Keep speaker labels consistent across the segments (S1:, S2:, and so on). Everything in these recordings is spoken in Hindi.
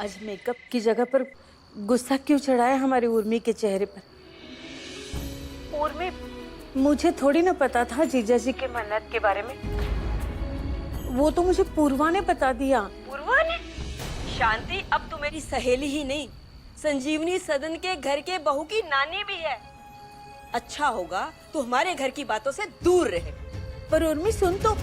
S1: आज मेकअप की जगह पर गुस्सा क्यों चढ़ाया हमारी उर्मी के चेहरे पर? उर्मी, मुझे थोड़ी ना पता था जीजा जी के मन्नत के बारे में। वो तो मुझे पूर्वा ने बता दिया।
S2: पूर्वा ने? शांति अब तो मेरी सहेली ही नहीं, संजीवनी सदन के घर के बहू की नानी भी है। अच्छा होगा तो हमारे घर की बातों से दूर रहे।
S1: पर उर्मी सुन तो।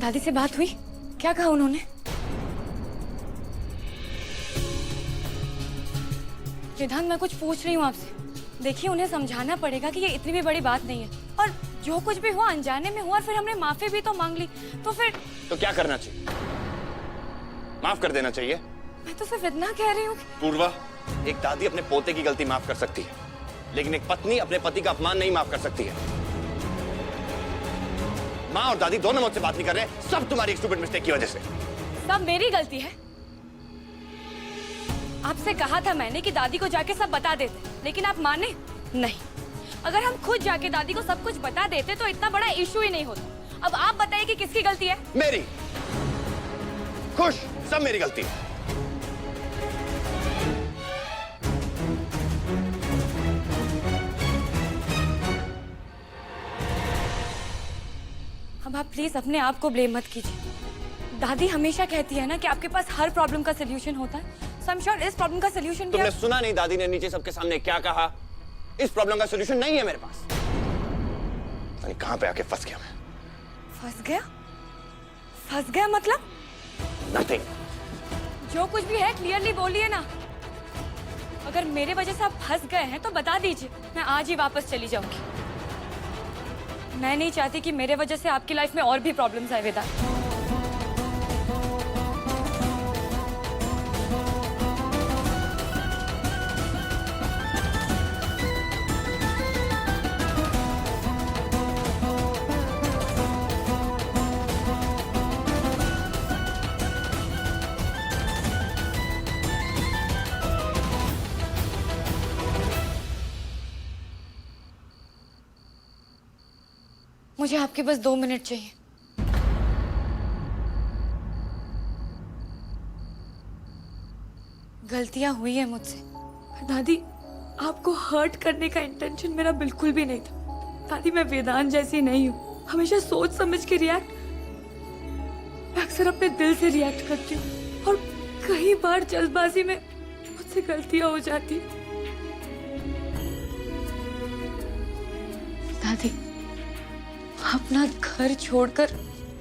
S3: दादी से बात हुई? क्या कहा उन्होंने? विधान, मैं कुछ पूछ रही हूँ आपसे। देखिए, उन्हें समझाना पड़ेगा कि ये इतनी भी बड़ी बात नहीं है, और जो कुछ भी हुआ अनजाने में हुआ, और फिर हमने माफी भी तो मांग ली, तो फिर
S4: तो क्या करना चाहिए? माफ कर देना चाहिए।
S3: मैं तो सिर्फ इतना कह रही हूँ।
S4: पूर्वा, एक दादी अपने पोते की गलती माफ कर सकती है, लेकिन एक पत्नी अपने पति का अपमान नहीं माफ कर सकती है। माँ और दादी दोनों मुझसे बात नहीं कर रहे, सब तुम्हारी स्टूपिड मिस्टेक की वजह से।
S3: सब मेरी गलती है? आपसे कहा था मैंने कि दादी को जाके सब बता देते, लेकिन आप माने नहीं। अगर हम खुद जाके दादी को सब कुछ बता देते तो इतना बड़ा इशू ही नहीं होता। अब आप बताइए कि किसकी गलती है?
S4: मेरी। खुश, सब मेरी गलती है।
S3: अब आप प्लीज अपने आप को ब्लेम मत कीजिए। दादी हमेशा कहती है ना कि आपके पास हर प्रॉब्लम का सलूशन होता है। सो आई एम श्योर इस प्रॉब्लम का सलूशन
S4: तुमने सुना नहीं दादी ने नीचे सबके सामने क्या कहा? इस प्रॉब्लम का सलूशन नहीं है मेरे पास। अरे कहां पे आके फंस गया मैं?
S3: फंस गया? फंस गया मतलब?
S4: नथिंग।
S3: जो कुछ भी है क्लियरली बोलिए ना। अगर मेरे वजह से आप फंस गए हैं तो बता दीजिए, मैं आज ही वापस चली जाऊंगी। मैं नहीं चाहती कि मेरे वजह से आपकी लाइफ में और भी प्रॉब्लम्स आए वेदा। मुझे आपके बस 2 मिनट चाहिए। गलतियां हुई है मुझसे। दादी, आपको हर्ट करने का इंटेंशन मेरा बिल्कुल भी नहीं था। दादी, मैं वेदांत जैसी नहीं हूँ। हमेशा सोच समझ के रिएक्ट, मैं अक्सर अपने दिल से रिएक्ट करती हूँ, और कई बार जल्दबाजी में मुझसे गलतियां हो जाती। दादी, अपना घर छोड़कर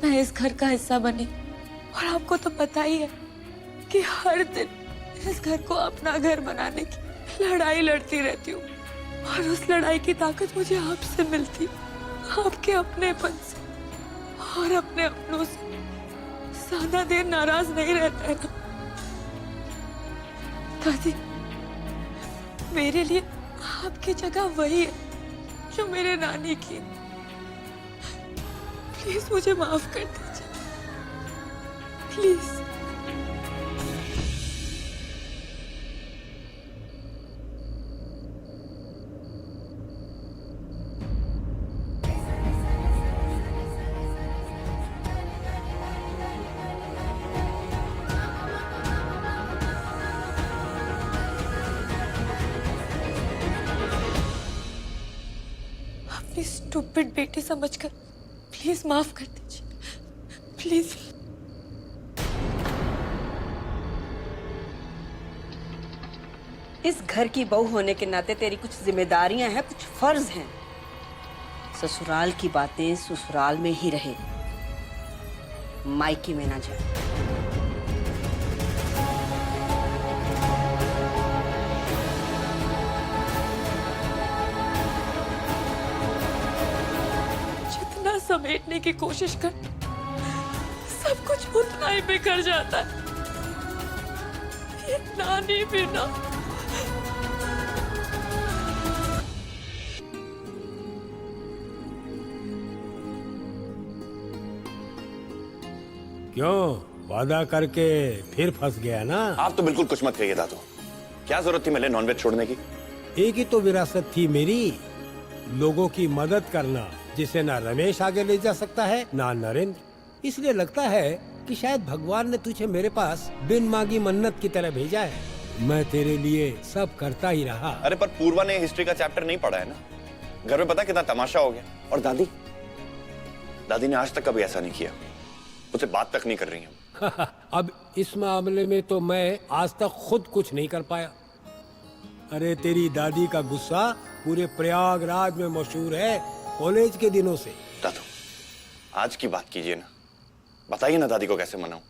S3: मैं इस घर का हिस्सा बनी, और आपको तो पता ही है कि हर दिन इस घर को अपना घर बनाने की लड़ाई लड़ती रहती हूँ, और उस लड़ाई की ताकत मुझे आपसे मिलती, आपके अपनेपन से, और अपने अपनों से ज्यादा देर नाराज नहीं रहता है ना। दादी, मेरे लिए आपकी जगह वही है जो मेरे नानी की। प्लीज मुझे माफ कर दीजिए, प्लीज। अपनी स्टूपिड बेटी समझकर प्लीज माफ कर दीजिए, प्लीज।
S2: इस घर की बहू होने के नाते तेरी कुछ जिम्मेदारियां हैं, कुछ फर्ज हैं। ससुराल की बातें ससुराल में ही रहे, मायके में ना जाए।
S3: जितना समेटने की कोशिश कर, सब कुछ उतना ही बिखर जाता है। ये नानी भी ना।
S5: क्यों, वादा करके फिर फंस गया ना?
S4: आप तो बिल्कुल कुछ मत कहिए दादू। क्या जरूरत थी मेरे नॉनवेज छोड़ने की?
S5: एक ही तो विरासत थी मेरी, लोगों की मदद करना। जिसे ना रमेश आगे ले जा सकता है ना नरेंद्र। इसलिए लगता है कि शायद भगवान ने तुझे मेरे पास बिन मांगी मन्नत की तरह भेजा है। मैं तेरे लिए सब करता ही रहा।
S4: अरे पर पूर्वा ने हिस्ट्री का चैप्टर नहीं पढ़ा है ना। घर में पता कितना तमाशा हो गया। और दादी, दादी ने आज तक कभी ऐसा नहीं किया, मुझसे बात तक नहीं कर रही है।
S5: अब इस मामले में तो मैं आज तक खुद कुछ नहीं कर पाया। अरे तेरी दादी का गुस्सा पूरे प्रयागराज में मशहूर है, कॉलेज के दिनों से।
S4: दादू, आज की बात कीजिए ना, बताइए ना दादी को कैसे मनाऊं।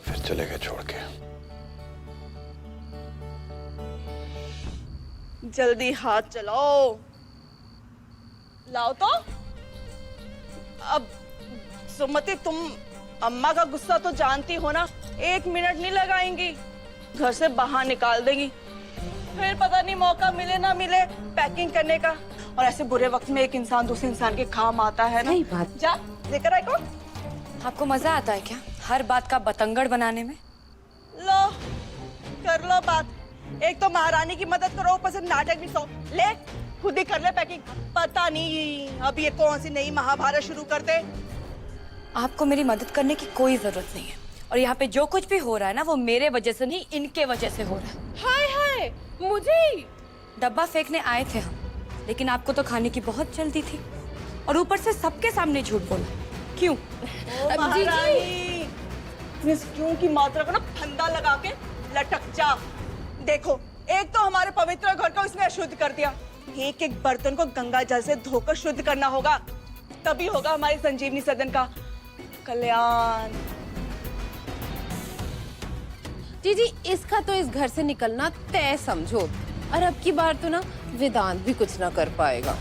S4: फिर चले गए छोड़ के।
S6: जल्दी हाथ चलाओ, लाओ तो। अब सुमति, तुम अम्मा का गुस्सा तो जानती हो ना, 1 मिनट नहीं लगाएंगी, घर से बाहर निकाल देंगी। फिर पता नहीं मौका मिले ना मिले पैकिंग करने का। और ऐसे बुरे वक्त में एक इंसान दूसरे इंसान के काम आता है ना।
S3: सही बात।
S6: जा लेकर आए को।
S3: आपको मजा आता है क्या हर बात का बतंगड़ बनाने में?
S6: लो कर लो बात। एक तो महारानी की मदद करो, ऊपर से नाटक भी सो। ले खुद ही कर ले पैकिंग। पता नहीं अब ये कौन सी नई महाभारत शुरू कर दे।
S3: आपको मेरी मदद करने की कोई जरूरत नहीं है। और यहाँ पे जो कुछ भी हो रहा है ना, वो मेरे वजह से नहीं, इनके वजह से हो रहा है।
S6: हाय हाय, मुझे
S3: डब्बा फेंकने आए थे हम, लेकिन आपको तो खाने की बहुत जल्दी थी और ऊपर से सबके सामने झूठ बोला। क्यों?
S6: महारानी, इस क्यों की मात्रा को ना फंदा लगा के लटक जा। देखो, एक तो हमारे पवित्र घर को इसने अशुद्ध कर दिया। एक एक बर्तन को गंगा जल से धोकर शुद्ध करना होगा, तभी होगा हमारी संजीवनी सदन का कल्याण।
S7: जी, इसका तो इस घर से निकलना तय समझो। और अब की बार तो ना वेदांत भी कुछ ना कर पाएगा।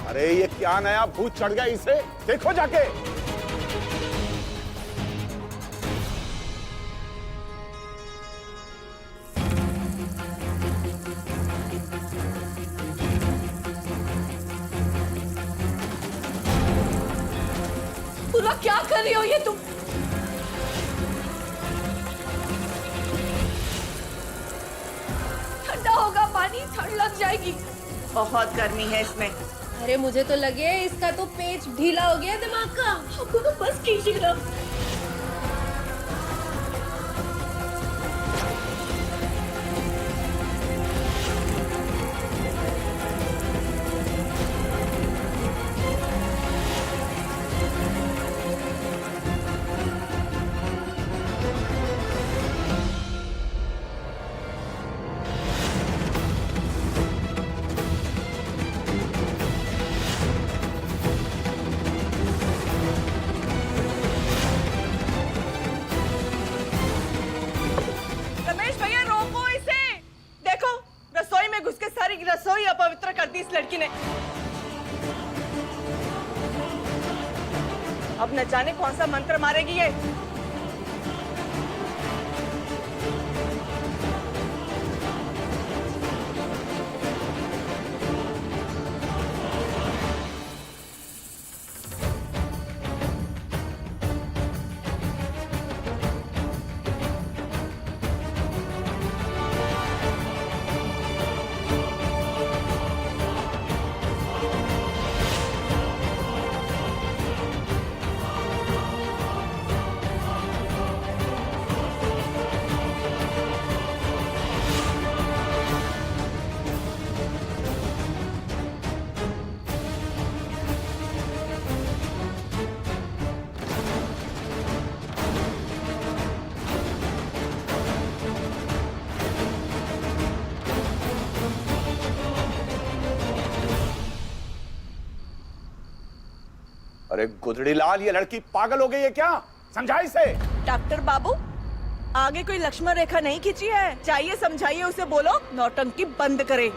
S4: अरे ये क्या नया भूत चढ़ गया इसे, देखो जाके।
S7: पूरा क्या कर रही हो ये तुम? ठंडा होगा पानी, ठंड लग जाएगी।
S6: बहुत गर्मी है इसमें।
S7: अरे मुझे तो लगे इसका तो पेच ढीला हो गया दिमाग का। आपको तो बस कीजिए ना।
S6: रमेश भैया, रोको इसे। देखो, रसोई में घुस के सारी रसोई अपवित्र कर दी इस लड़की ने। अब न जाने कौन सा मंत्र मारेगी ये।
S4: अरे गुदड़ी लाल, ये लड़की पागल हो गई है क्या? समझा इसे।
S6: डॉक्टर बाबू, आगे कोई लक्ष्मण रेखा नहीं खींची है। चाहिए समझाइए उसे, बोलो नौटंकी बंद करे।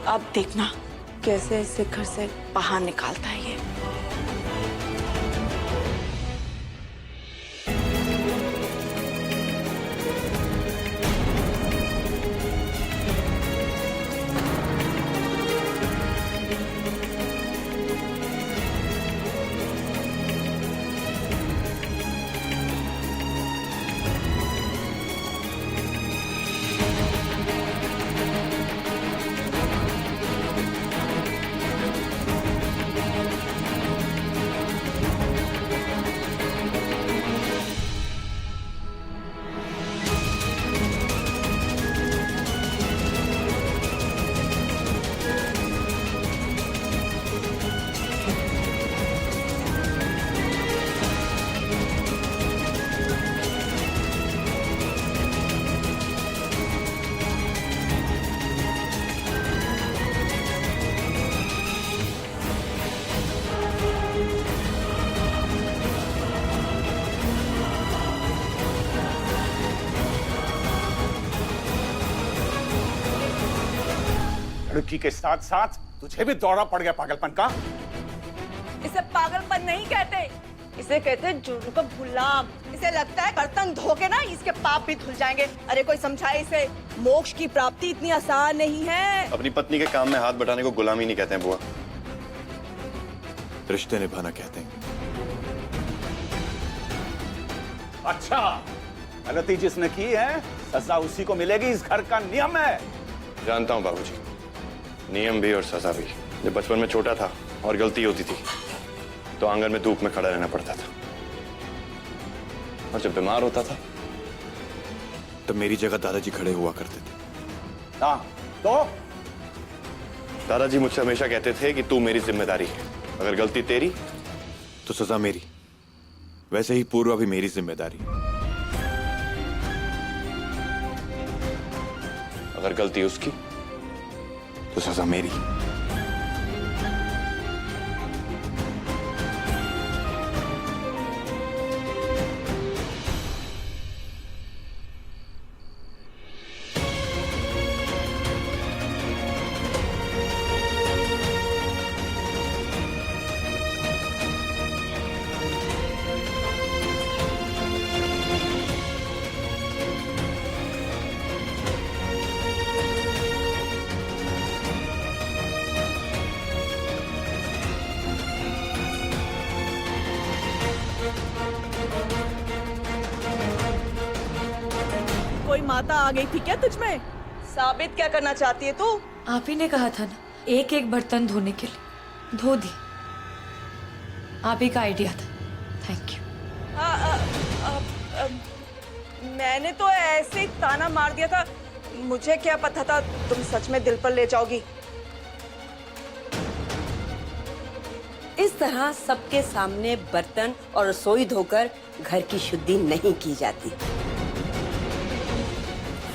S6: अब देखना कैसे इसे घर से बाहर निकालता है ये।
S8: लड़की के साथ साथ तुझे भी दौरा पड़ गया पागलपन का।
S6: इसे पागलपन नहीं कहते, इसे कहते हैं जुर्म का गुलाम। इसे लगता है बर्तन धो के ना इसके पाप भी धुल जाएंगे। अरे कोई समझाए इसे, मोक्ष की प्राप्ति इतनी आसान नहीं है।
S4: अपनी पत्नी के काम में हाथ बटाने को गुलामी नहीं कहते हैं बुआ, रिश्ते निभाना कहते हैं।
S8: अच्छा, गलती जिसने की है सजा उसी को मिलेगी, इस घर का नियम है।
S4: जानता हूँ बाबूजी, नियम भी और सजा भी। जब बचपन में छोटा था और गलती होती थी तो आंगन में धूप में खड़ा रहना पड़ता था, और जब बीमार होता था तब मेरी जगह दादाजी खड़े हुआ करते थे।
S8: हाँ, तो
S4: दादाजी मुझसे हमेशा कहते थे कि तू मेरी जिम्मेदारी है, अगर गलती तेरी तो सजा मेरी। वैसे ही पूर्वा भी मेरी जिम्मेदारी है, अगर गलती उसकी तो सजा मेरी।
S6: कोई माता आ गई थी क्या तुझमें? साबित क्या करना चाहती है तू?
S3: आप ही ने कहा था ना एक एक बर्तन धोने के लिए, धो दी। आप ही का आइडिया था, थैंक यू।
S6: मैंने तो ऐसे ही ताना मार दिया था, मुझे क्या पता था तुम सच में दिल पर ले जाओगी।
S2: इस तरह सबके सामने बर्तन और रसोई धोकर घर की शुद्धि नहीं की जाती।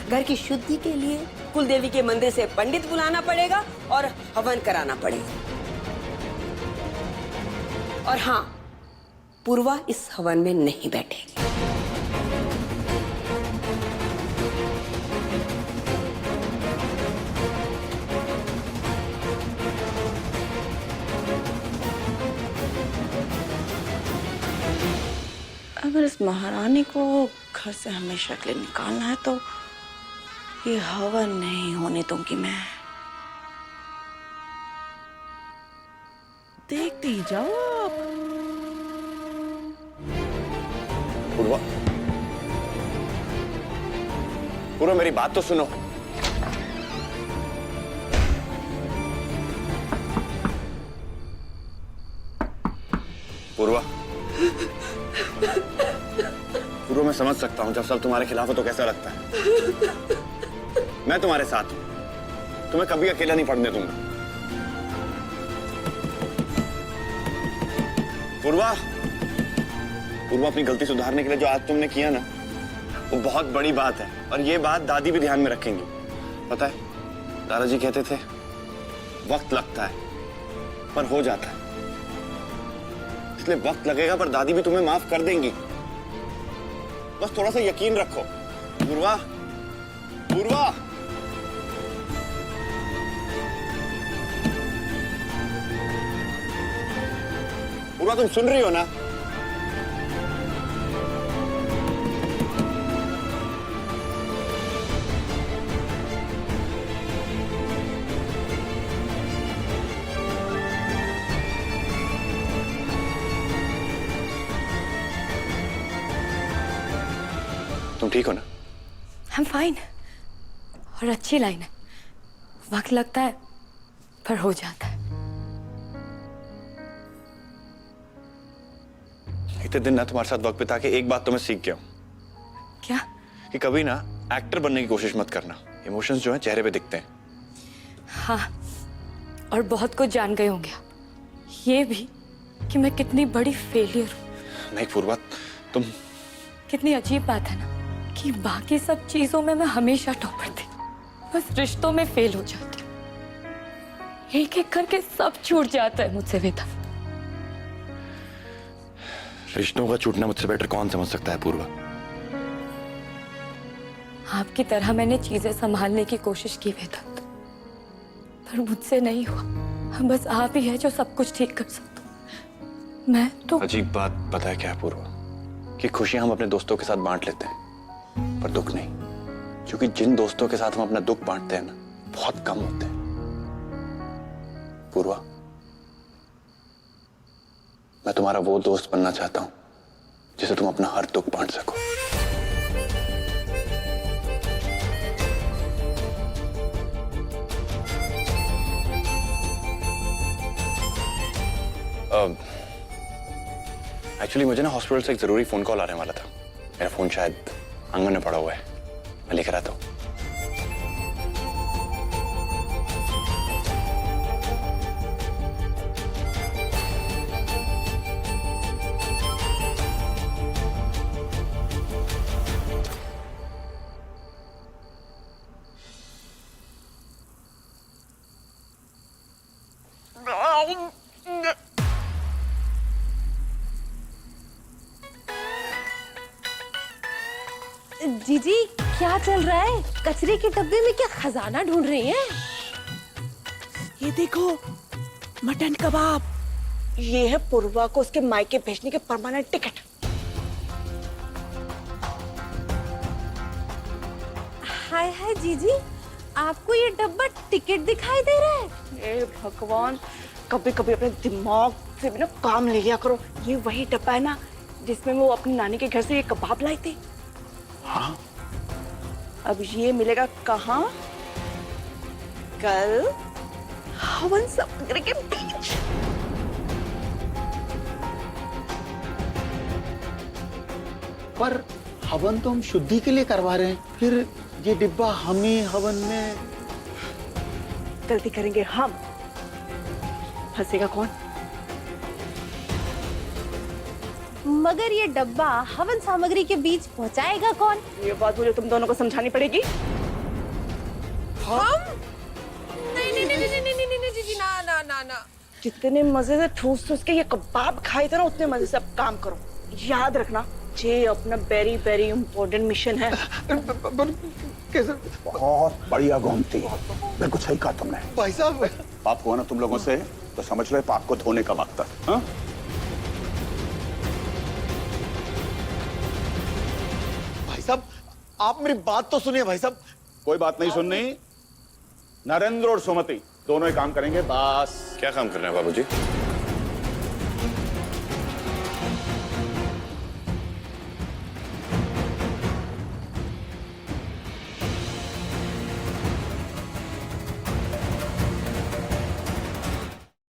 S2: घर की शुद्धि के लिए कुलदेवी के मंदिर से पंडित बुलाना पड़ेगा और हवन कराना पड़ेगा। और हाँ, पूर्वा इस हवन में नहीं बैठेगी।
S6: अगर इस महारानी को घर से हमेशा के लिए निकालना है तो ये हवन नहीं होने दूंगी मैं। देखते ही जाओ आप।
S4: पूर्वा, पूर्वा मेरी बात तो सुनो। पूर्वा, पूर्वा मैं समझ सकता हूँ जब सब तुम्हारे खिलाफ हो तो कैसा लगता है, मैं तुम्हारे साथ हूं, तुम्हें कभी अकेला नहीं पड़ने दूंगा। पूर्वा, पूर्वा, अपनी गलती सुधारने के लिए जो आज तुमने किया ना, वो बहुत बड़ी बात है और ये बात दादी भी ध्यान में रखेंगी। पता है, दादाजी कहते थे वक्त लगता है पर हो जाता है, इसलिए वक्त लगेगा पर दादी भी तुम्हें माफ कर देंगी। बस थोड़ा सा यकीन रखो। पूर्वा, पूर्वा, पूर्वा, तुम सुन रही हो ना? तुम ठीक हो ना?
S3: I'm fine. और अच्छी लाइन है, वक्त लगता है पर हो जाता है।
S4: इतने दिन ना तुम्हारे साथ वक्त बिता के एक बात तो मैं सीख गया हूं
S3: क्या?
S4: कि कभी ना एक्टर बनने की कोशिश मत करना। इमोशंस जो है चेहरे पे दिखते हैं।
S3: हाँ, और बहुत कुछ जान गए होंगे आप, ये भी कि मैं कितनी बड़ी फेलियर हूँ।
S4: नहीं पूर्वा, तुम
S3: कितनी अजीब बात है ना कि बाकी सब चीजों में मैं हमेशा टॉपर थी, बस रिश्तों में फेल हो जाती हूँ। एक एक करके सब छूट जाता है मुझसे वेदा।
S4: रिश्तों का छूटना मुझसे बेटर कौन समझ सकता है पूर्वा?
S3: आपकी तरह मैंने चीजें संभालने की कोशिश की वेदा, पर मुझसे नहीं हुआ। बस आप ही है जो सब कुछ ठीक कर सकते। मैं तो
S4: अजीब बात पता है क्या है पूर्वा, कि खुशियां हम अपने दोस्तों के साथ बांट लेते हैं पर दुख नहीं, क्योंकि जिन दोस्तों के साथ हम अपना दुख बांटते हैं ना, बहुत कम होते हैं। पूर्वा, मैं तुम्हारा वो दोस्त बनना चाहता हूं जिसे तुम अपना हर दुख बांट सको। एक्चुअली मुझे ना हॉस्पिटल से एक जरूरी फोन कॉल आने वाला था। मेरा फोन शायद आंगन में पड़ा हुआ है, मैं लेकर आता हूं।
S7: जीजी क्या चल रहा है? कचरे के डब्बे में क्या खजाना ढूंढ रही हैं?
S6: ये देखो, मटन कबाब। ये है पूर्वा को उसके मायके भेजने के परमानेंट टिकट।
S7: हाय हाय जीजी, आपको ये डब्बा टिकट दिखाई दे रहा है?
S6: हे भगवान, कभी कभी अपने दिमाग से भी ना काम ले लिया करो। ये वही डब्बा है ना जिसमें वो अपनी नानी के घर से ये कबाब लाई थी।
S4: हाँ,
S6: अब ये मिलेगा कहाँ? कल हवन सामग्री के बीच।
S8: पर हवन तो हम शुद्धि के लिए करवा रहे हैं, फिर ये डिब्बा हम ही हवन में।
S6: गलती करेंगे हम, हंसेगा कौन?
S7: मगर ये डब्बा हवन सामग्री के बीच पहुंचाएगा कौन?
S6: ये बात मुझे तुम दोनों को समझानी पड़ेगी।
S7: हम? नहीं नहीं नहीं नहीं नहीं नहीं जीजी, ना ना ना ना।
S6: जितने मजे से ठूस के ये कबाब खाए थे ना, उतने मजे से अब काम करो। याद रखना, ये अपना वेरी वेरी इंपॉर्टेंट मिशन है।
S8: कैसे? बहुत बढ़िया गोमती, बिल्कुल सही कहा तुमने।
S9: भाई साहब,
S8: पाप हुआ ना तुम लोगों से, तो समझ लो पाप को धोने का वक्त है। हाँ?
S9: भाई साहब, आप मेरी बात तो सुनिए भाई साहब।
S8: कोई बात नहीं सुननी। नरेंद्र और सुमति दोनों ही काम करेंगे बस।
S4: क्या काम कर रहे हैं बाबूजी?